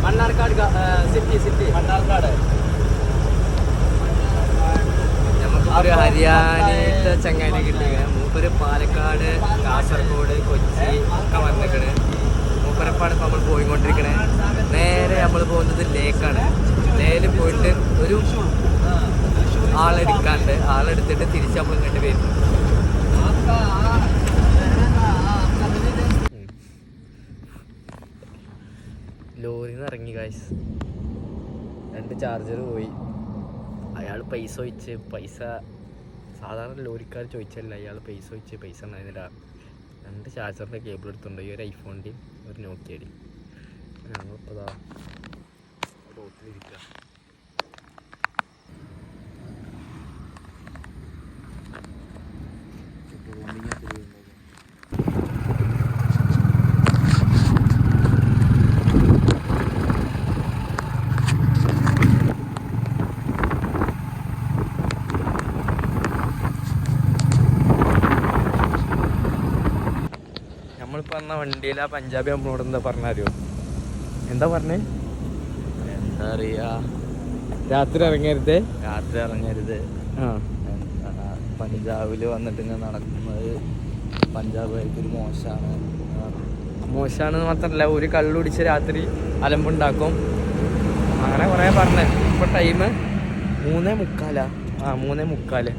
Mannarkkad city Mannarkkad. നമുക്കൊരു ഹരിയാനയിലത്തെ ചങ്ങാനെ കിട്ടിയ മൂപ്പര് പാലക്കാട്, കാസർഗോഡ്, കൊച്ചി ഒക്കെ വന്നിക്കണ്. മൂപ്പരപ്പാണ് ഇപ്പം നമ്മൾ പോയിക്കൊണ്ടിരിക്കണേ. നേരെ നമ്മൾ പോകുന്നത് ലേക്കാണ്. ലേയിൽ പോയിട്ട് ഒരു ആളെടുക്കാണ്ട് ആളെടുത്തിട്ട് തിരിച്ച് നമ്മൾ ഇങ്ങോട്ട് വരും. ലോറിയിൽ നിന്ന് ഇറങ്ങി ഗൈസ്. 2 ചാർജർ പോയി. അയാൾ പൈസ ചോദിച്ച് പൈസ സാധാരണ ലോറിക്കാർ ചോദിച്ചല്ല, അയാൾ പൈസ ചോദിച്ച് പൈസ ഉണ്ടായിരുന്നില്ല. 2 ചാർജറിൻ്റെ കേബിൾ എടുത്തുകൊണ്ട് ഒരു ഐഫോണിൻ്റെയും ഒരു നോക്കിയയുടെയും. ഞങ്ങളിപ്പോൾ ഇതാ റോട്ടിലിരിക്കുക. നമ്മളിപ്പോൾ വന്ന വണ്ടിയിൽ ആ പഞ്ചാബി നമ്മളോട് എന്താ പറഞ്ഞാരോ? എന്താ പറഞ്ഞേ? എന്താ പറയുക, രാത്രി ഇറങ്ങരുത്. ആ പഞ്ചാബിൽ വന്നിട്ട് ഇങ്ങനെ നടക്കുന്നത് പഞ്ചാബുകാർക്കൊരു മോശമാണെന്ന് മാത്രമല്ല, ഒരു കള്ളുടിച്ച് രാത്രി അലമ്പുണ്ടാക്കും. അങ്ങനെ കുറേ പറഞ്ഞ്. ഇപ്പോൾ ടൈം 3:45. 3:45.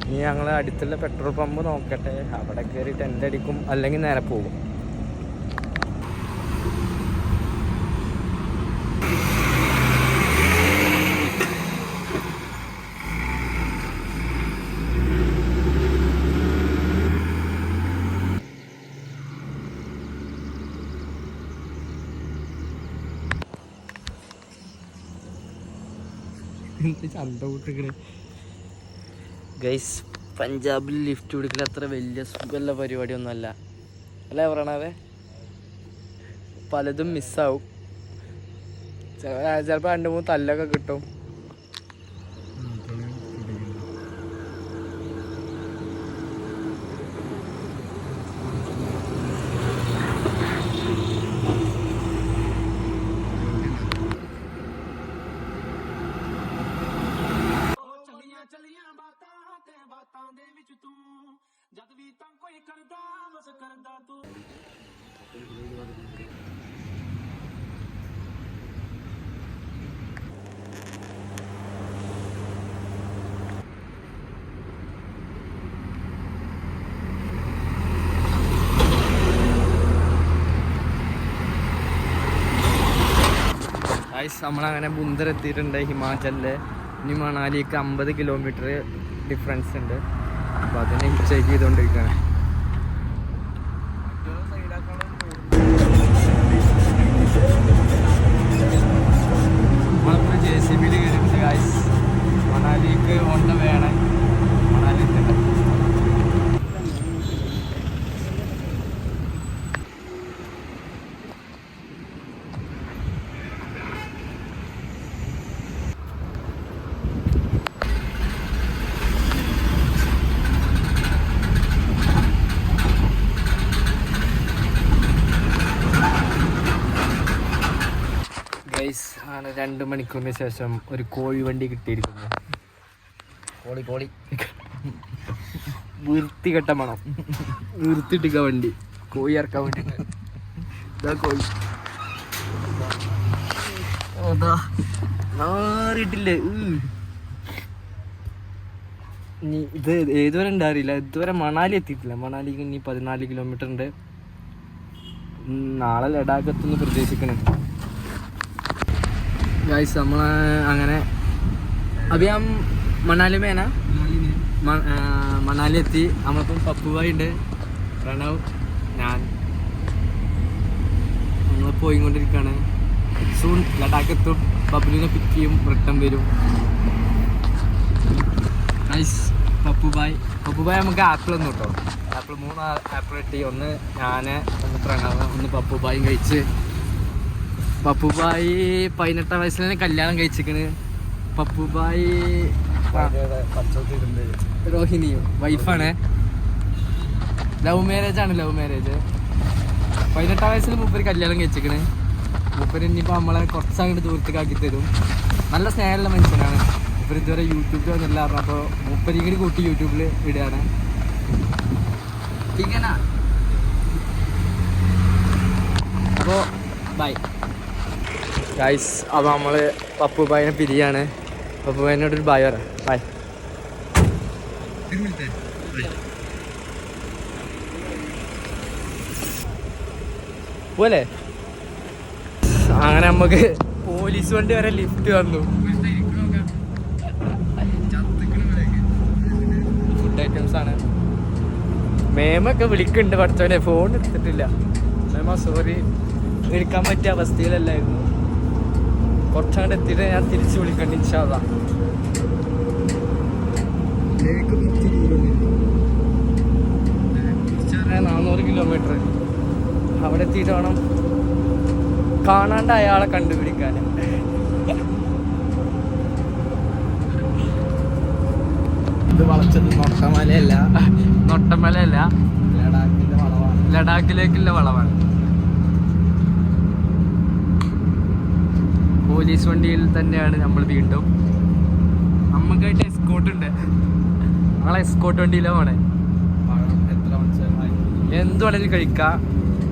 ഇനി ഞങ്ങൾ അടുത്തുള്ള പെട്രോൾ പമ്പ് നോക്കട്ടെ, അവിടെ കയറി ടെൻ്റ് അടിക്കും, അല്ലെങ്കിൽ നേരെ പോകും. ചന്ത കൂട്ടിക്കണേ ഗൈസ്. പഞ്ചാബിൽ ലിഫ്റ്റ് കൊടുക്കൽ അത്ര വലിയ സുഖമുള്ള പരിപാടിയൊന്നുമല്ല അല്ലേ പറയണവേ? പലതും മിസ്സാവും. ചിലപ്പോൾ 2-3 തല്ലൊക്കെ കിട്ടും. നമ്മളങ്ങനെ ബുന്ദർ എത്തിയിട്ടുണ്ട്, ഹിമാചലിൽ. ഇനി മണാലിക്ക് 50 കിലോമീറ്റർ ഡിഫറൻസ് ഉണ്ട്. അപ്പോൾ അതിനെ ചെക്ക് ചെയ്തുകൊണ്ടിരിക്കുകയാണ്. നമ്മളിപ്പോൾ JCB കയറിയിട്ട് ഗൈസ് മണാലിക്ക് ഓണ്ട വേണം. മണാലി ആണ്. 2 മണിക്കൂറിന് ശേഷം ഒരു കോഴി വണ്ടി കിട്ടിയിരിക്കുന്നു. കോളി വൃത്തികെട്ട മണം. വൃത്തിട്ടിക്ക വണ്ടി കോഴി ഇറക്കാൻ വേണ്ടിട്ട്. ഇതാ കോഴി മാറിയിട്ടില്ലേ? ഇനി ഇത് ഏതുവരെ ഉണ്ടാറിയില്ല. ഇതുവരെ മണാലി എത്തിയിട്ടില്ല. മണാലിക്ക് ഇനി 14 കിലോമീറ്റർ ഉണ്ട്. നാളെ ലഡാക്ക് എത്തുന്നു പ്രതീക്ഷിക്കണം. ഗൈസ് നമ്മൾ അങ്ങനെ അഭി हम മണാലി में है ना? മണാലി എത്തി. നമ്മളിപ്പം പപ്പുഭായി ഉണ്ട്, പ്രണവ്, ഞാൻ. നമ്മൾ പോയിക്കൊണ്ടിരിക്കുകയാണ്. സൂൺ ലഡാക്ക് എത്തും. ബബ്ലുവിനെ പിക്ക് ചെയ്യും, റിട്ടേൺ വരും. ഗൈസ് പപ്പുഭായി നമുക്ക് ആപ്പിൾ ഒന്നും കേട്ടോ. ആപ്പിൾ 3 ആപ്പിൾ കിട്ടി. ഒന്ന് ഞാൻ, ഒന്ന് പ്രണവ്, ഒന്ന് പപ്പുഭായും കഴിച്ച്. പപ്പുഭായി 18 വയസ്സിൽ തന്നെ കല്യാണം കഴിച്ചിരിക്കണ്. പപ്പുഭായി രോഹിണിയും വൈഫാണ്. ലവ് മാരേജ് ആണ്. 18 വയസ്സിൽ മൂപ്പര് കല്യാണം കഴിച്ചിക്കണ്. മൂപ്പര് ഇനിയിപ്പോൾ നമ്മളെ കുറച്ചങ്ങോട്ട് ദൂരത്തേക്ക് ആക്കി തരും. നല്ല സ്നേഹമുള്ള മനുഷ്യനാണ് മൂപ്പര്. ഇതുവരെ യൂട്യൂബിൽ വന്നില്ല പറഞ്ഞു. അപ്പോൾ മൂപ്പരിങ്ങനെ കൂട്ടി യൂട്യൂബിൽ ഇടുകയാണ്. അപ്പോൾ ബൈ ഗൈസ്. അപ്പോൾ നമ്മൾ പപ്പുബായിനെ പിരിയാണ്. പപ്പുബായിനോടൊരു ബൈ പറയാം. ബൈ. പോലെ അങ്ങനെ നമുക്ക് പോലീസ് വണ്ടി വരെ ലിഫ്റ്റ് വന്നു. ഫുഡ് ഐറ്റംസ് ആണ്. മേമൊക്കെ വിളിക്കുന്നുണ്ട്. പഠിച്ചവനെ ഫോൺ എടുത്തിട്ടില്ല. മേമ സോറി, എടുക്കാൻ പറ്റിയ അവസ്ഥയിലല്ലായിരുന്നു. കുറച്ചങ്ങോട്ട് എത്തിയിട്ട് ഞാൻ തിരിച്ച് വിളിക്കണ്ട ഇൻഷാ അല്ലാ. 400 കിലോമീറ്റർ അവിടെ എത്തിയിട്ട് വേണം കാണാണ്ട് അയാളെ കണ്ടുപിടിക്കാൻ. ഇത് വളച്ചത് നൊട്ടമലയല്ല, നൊട്ടമലയല്ല, ലഡാക്കിന്റെ വളവാണ്. ലഡാക്കിലേക്കുള്ള വളവാണ്. പോലീസ് വണ്ടിയിൽ തന്നെയാണ് നമ്മൾ വീണ്ടും. നമുക്കായിട്ട് എസ്കോട്ട് ഉണ്ട്. നമ്മളെ എസ്കോട്ട് വണ്ടിയിലാണ് പോണേ. എന്ത് വേണമെങ്കിലും കഴിക്കാം.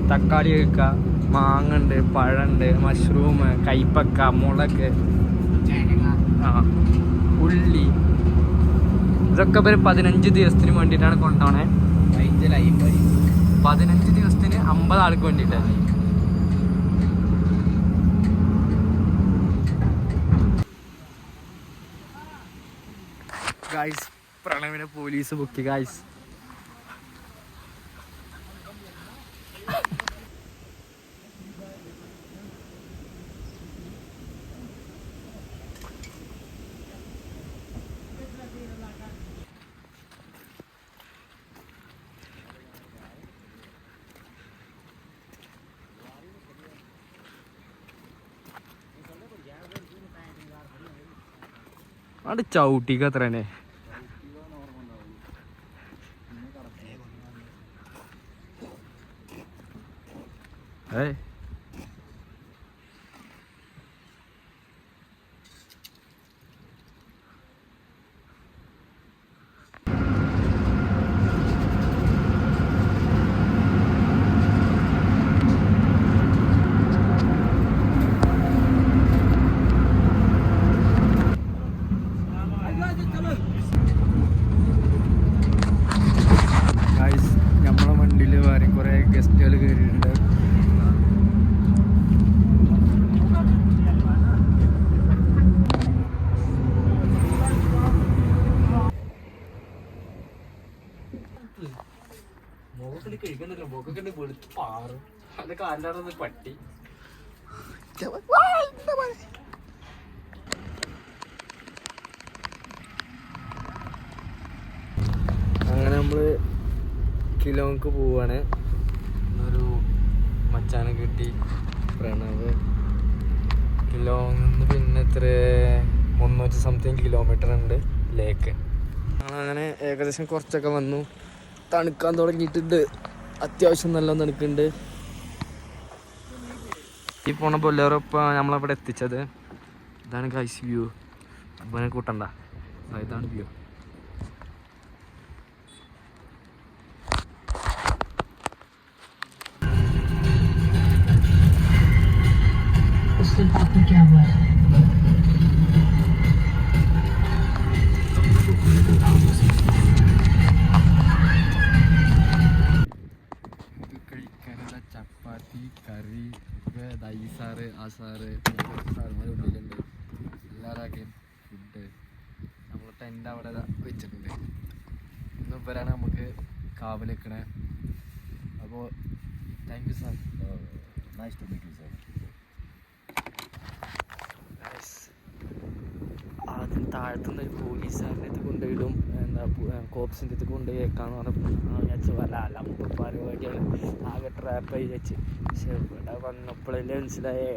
തക്കാളി കഴിക്കാം, മാങ്ങ ഉണ്ട്, പഴമുണ്ട്, മഷ്റൂം, കൈപ്പക്ക, മുളക്, ഉള്ളി. ഇതൊക്കെ ഒരു 15 ദിവസത്തിന് വേണ്ടിയിട്ടാണ് കൊണ്ടുപോണേ. 15 ദിവസത്തിന് 50 ആൾക്ക് വേണ്ടിയിട്ടാണ്. ഗായ്സ്, പ്രണവിനെ പോലീസ് ബുക്കി ഗായ്സ്. അവിടെ ചവിട്ടിക്ക് അത്രന്നെ. ഏയ് നമ്മളെ വണ്ടിയിൽ വേറെ കുറേ ഗസ്റ്റുകൾ കയറിയിട്ടുണ്ട്. മുഖത്തിൽ കഴിക്കണ്ടല്ലോ, മുഖക്കണ്ട് വെളുത്ത് പാറും. അത് കാലിലാണെന്ന് പട്ടി. അങ്ങനെ നമ്മള് കിലോക്ക് പോവാണ്. ഒരു മച്ചാനെ കിട്ടി, പ്രണവ്. കിലോന്ന് പിന്നെ എത്ര 300 സംതിങ് കിലോമീറ്റർ ഉണ്ട് ലേക്ക്. അങ്ങനെ ഏകദേശം കുറച്ചൊക്കെ വന്നു. തണുക്കാൻ തുടങ്ങിയിട്ടുണ്ട്. അത്യാവശ്യം നല്ല തണുക്കുന്നുണ്ട്. ഈ പോണ ബൊലേറോ ഇപ്പോൾ നമ്മളവിടെ എത്തിച്ചത്. ഇതാണ് ഗൈസ് വ്യൂ. അപ്പോൾ കൂട്ടണ്ട, ഇതാണ് വ്യൂ. കഴിക്കാനുള്ള ചപ്പാത്തി, കറി, ഈ സാറ്, ആ സാറ്, സാറുമാർ ഉള്ളിലുണ്ട്. എല്ലാവരും ഫുഡ്. നമ്മൾ ടെൻ്റ് അവിടെ വെച്ചിട്ടുണ്ട്. ഇന്ന് ഇവരാണ് നമുക്ക് കാവൽ വെക്കണേ. അപ്പോൾ thank you sir. Nice to meet you sir. ആദ്യം താഴത്തുനിന്ന് ഒരു പോലീസുകാരൻ്റെ അടുത്ത് കൊണ്ടുപോയിടും, എന്താ കോപ്സിൻ്റെ അടുത്ത് കൊണ്ടുപോയി വെക്കാന്ന് പറഞ്ഞപ്പോൾ വിചാരിച്ചു വല്ല പരിപാടിയാണ്, ആകെ ട്രാപ്പായി വെച്ച്. പക്ഷെ ഇവിടെ വന്നപ്പോഴല്ലേ മനസ്സിലായേ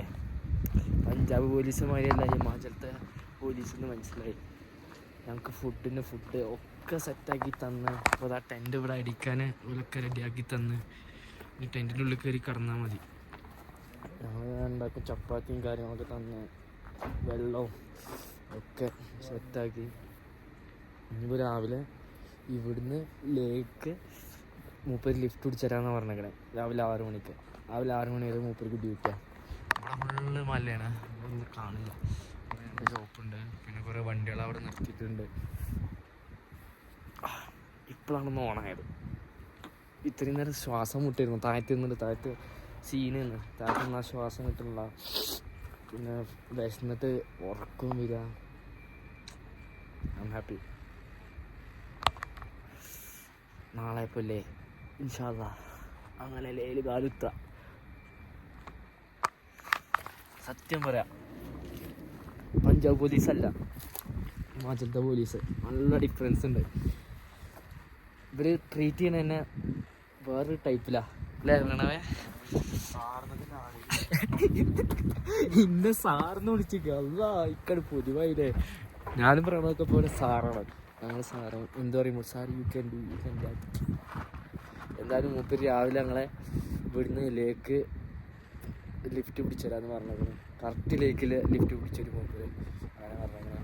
പഞ്ചാബ് പോലീസുമാരിയല്ല ഹിമാചലത്തെ പോലീസെന്ന് മനസ്സിലായി. ഞങ്ങൾക്ക് ഫുഡ് ഒക്കെ സെറ്റാക്കി തന്ന്. അപ്പോൾ ആ ടെൻറ്റ് ഇവിടെ അടിക്കാൻ ഇവരൊക്കെ റെഡിയാക്കി തന്ന്. ഈ ടെൻറ്റിൻ്റെ ഉള്ളിൽ കയറി കിടന്നാൽ മതി. ഞങ്ങൾ ഉണ്ടാക്കും ചപ്പാത്തിയും കാര്യങ്ങളൊക്കെ തന്ന് വെള്ളവും ഒക്കെ സെറ്റാക്കി. ഇനിയിപ്പോൾ രാവിലെ ഇവിടുന്ന് ലേക്ക് മൂപ്പര് ലിഫ്റ്റ് പിടിച്ചരാന്ന് പറഞ്ഞേക്കണേ. രാവിലെ 6 മണിക്ക്. രാവിലെ 6 മണി വരെ മൂപ്പർക്ക് ഡ്യൂട്ടിയാണ്. ഇവിടെ ഫുള്ള് മലയാണ്, ഒന്നും കാണില്ല. ഷോപ്പുണ്ട്, പിന്നെ കുറേ വണ്ടികൾ അവിടെ നിർത്തിയിട്ടുണ്ട്. ഇപ്പോഴാണ് ഓണായത്. ഇത്രയും നേരം ശ്വാസം മുട്ടായിരുന്നു. താഴത്ത് നിന്നിട്ട് താഴത്ത് സീനാണ്. താഴത്ത് നിന്നാൽ ശ്വാസം കിട്ടുന്നില്ല. പിന്നെ വിശന്നിട്ട് ഉറക്കവും വരിക. I am happy. നാളെ ഇപ്പോൾ അല്ലേ ഇൻഷാ അല്ലാഹ് അങ്ങനെ ലേയിൽ കാലുത്ത. സത്യം പറയാം, പഞ്ചാബ് പോലീസല്ല ഹിമാചലത്തെ പോലീസ്. നല്ല ഡിഫറൻസ് ഉണ്ട്. ഇവർ ട്രീറ്റ് ചെയ്യണ തന്നെ വേറൊരു ടൈപ്പിലാ അല്ലേ വേണവേ? ഇന്ന സാറിന് വിളിച്ചിരിക്കുക. അല്ലാ ഇക്കട് പൊതുവായില്ലേ. ഞാനും പറയണതൊക്കെ പോലെ സാറാണ്. ഞങ്ങൾ സാറ് എന്താ പറയുമ്പോൾ sir you can do that. എന്തായാലും മൂപ്പര് രാവിലെ ഞങ്ങളെ ഇവിടുന്ന് ലേക്ക് ലിഫ്റ്റ് പിടിച്ചുതരാമെന്ന് പറഞ്ഞത്. കറക്റ്റ് ലേക്കിൽ ലിഫ്റ്റ് പിടിച്ചൊരു മൂപ്പര് അങ്ങനെ പറഞ്ഞങ്ങനെ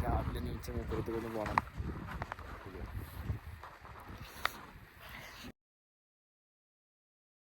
രാവിലെ നീച്ച മൂപ്പരത്ത് കൊണ്ട് പോകണം.